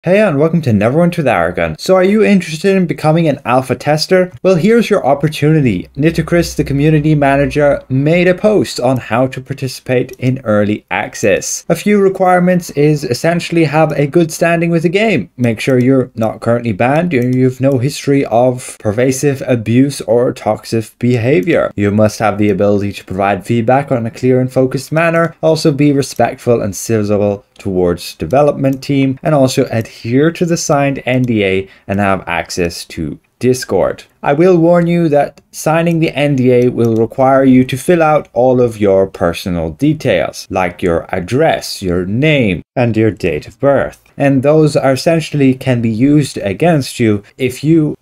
Hey and welcome to Neverwinter with Aragon. So are you interested in becoming an alpha tester? Well, here's your opportunity. Chris, the community manager, made a post on how to participate in early access. A few requirements is essentially have a good standing with the game. Make sure you're not currently banned, you have no history of pervasive abuse or toxic behavior. You must have the ability to provide feedback on a clear and focused manner. Also be respectful and civil towards development team, and also adhere to the signed NDA and have access to Discord. I will warn you that signing the NDA will require you to fill out all of your personal details, like your address, your name, and your date of birth. And those are essentially can be used against you if you,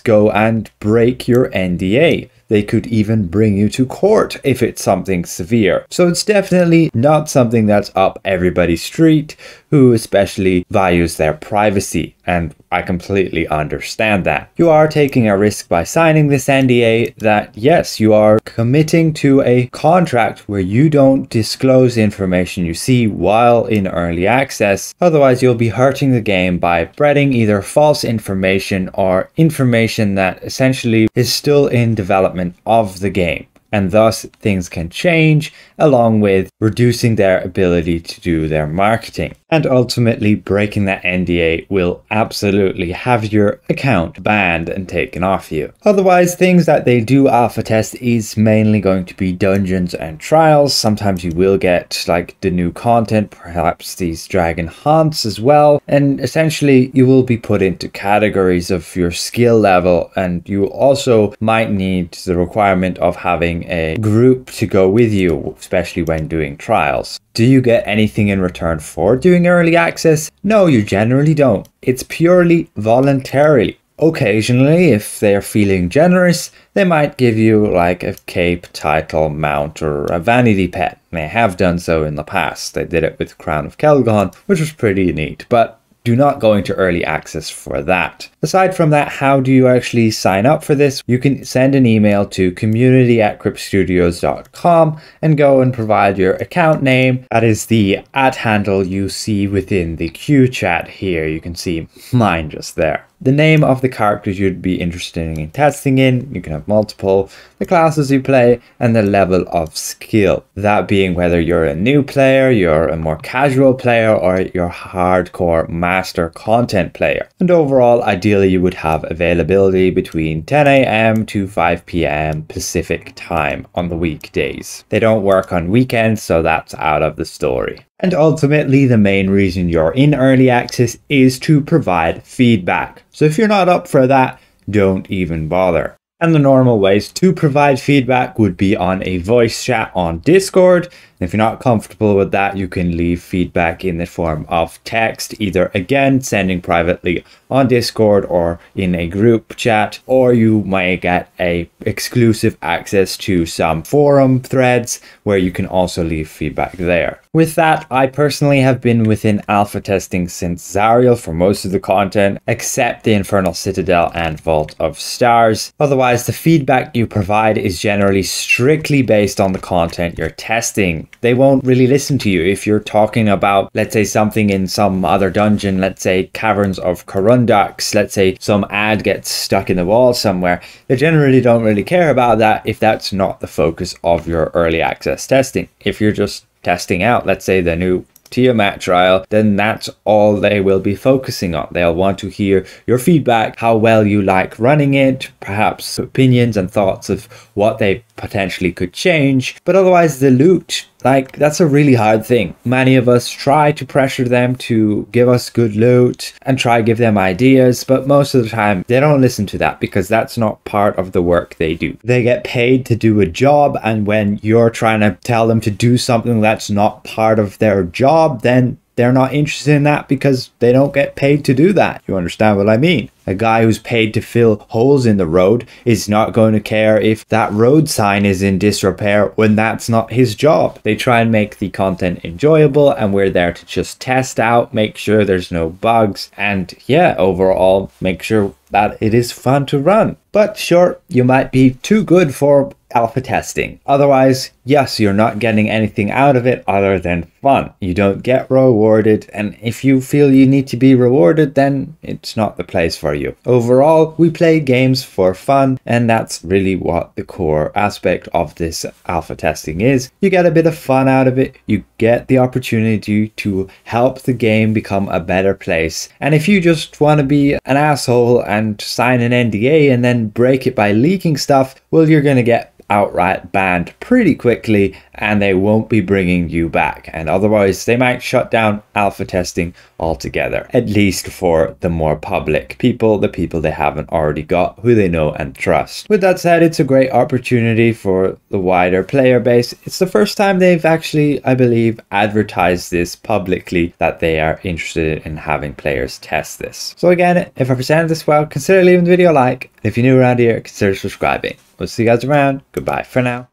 go and break your NDA. They could even bring you to court if it's something severe. So it's definitely not something that's up everybody's street who especially values their privacy. And I completely understand that. You are taking a risk by signing this NDA that, yes, you are committing to a contract where you don't disclose information you see while in early access. Otherwise, you'll be hurting the game by spreading either false information or information that essentially is still in development of the game. And thus things can change, along with reducing their ability to do their marketing. And ultimately breaking that NDA will absolutely have your account banned and taken off you. Otherwise, things that they do alpha test is mainly going to be dungeons and trials. Sometimes you will get like the new content, perhaps these dragon hunts as well. And essentially you will be put into categories of your skill level, and you also might need the requirement of having a group to go with you, especially when doing trials. Do you get anything in return for doing early access? No, you generally don't. It's purely voluntarily. Occasionally, if they're feeling generous, they might give you like a cape, title, mount, or a vanity pet. They have done so in the past. They did it with Crown of Kelgon, which was pretty neat, but do not go into early access for that. Aside from that, how do you actually sign up for this? You can send an email to community@cryptstudios.com and go and provide your account name. That is the @handle you see within the Q chat here. You can see mine just there. The name of the characters you'd be interested in testing in. You can have multiple, the classes you play, and the level of skill. That being whether you're a new player, you're a more casual player, or you're hardcore master content player. And overall, ideally you would have availability between 10 AM to 5 PM Pacific time on the weekdays. They don't work on weekends, so that's out of the story. And ultimately, the main reason you're in early access is to provide feedback. So if you're not up for that, don't even bother. And the normal ways to provide feedback would be on a voice chat on Discord. And if you're not comfortable with that, you can leave feedback in the form of text, either again sending privately on Discord or in a group chat, or you might get a exclusive access to some forum threads where you can also leave feedback there. With that, I personally have been within alpha testing since Zariel for most of the content, except the Infernal Citadel and Vault of Stars. Otherwise, the feedback you provide is generally strictly based on the content you're testing. They won't really listen to you if you're talking about, let's say, something in some other dungeon, let's say Caverns of Corundux, let's say some ad gets stuck in the wall somewhere. They generally don't really care about that if that's not the focus of your early access testing. If you're just testing out, let's say, the new Tiamat trial, then that's all they will be focusing on. They'll want to hear your feedback, how well you like running it, perhaps opinions and thoughts of what they potentially could change. But otherwise, the loot, like, that's a really hard thing. Many of us try to pressure them to give us good loot and try to give them ideas, but most of the time they don't listen to that because that's not part of the work they do. They get paid to do a job, and when you're trying to tell them to do something that's not part of their job, then they're not interested in that because they don't get paid to do that. You understand what I mean? A guy who's paid to fill holes in the road is not going to care if that road sign is in disrepair when that's not his job. They try and make the content enjoyable, and we're there to just test out, make sure there's no bugs, and yeah, overall make sure that it is fun to run. But sure, you might be too good for alpha testing. Otherwise, yes, you're not getting anything out of it other than fun. You don't get rewarded, and if you feel you need to be rewarded, then it's not the place for you. Overall, we play games for fun, and that's really what the core aspect of this alpha testing is. You get a bit of fun out of it, you get the opportunity to help the game become a better place. And if you just want to be an asshole and sign an NDA and then break it by leaking stuff, well, you're going to get outright banned pretty quickly, and they won't be bringing you back. And otherwise, they might shut down alpha testing altogether, at least for the more public people, the people they haven't already got, who they know and trust. With that said, it's a great opportunity for the wider player base. It's the first time they've actually, I believe, advertised this publicly, that they are interested in having players test this. So again, if I presented this well, consider leaving the video a like. If you're new around here, consider subscribing. We'll see you guys around. Goodbye for now.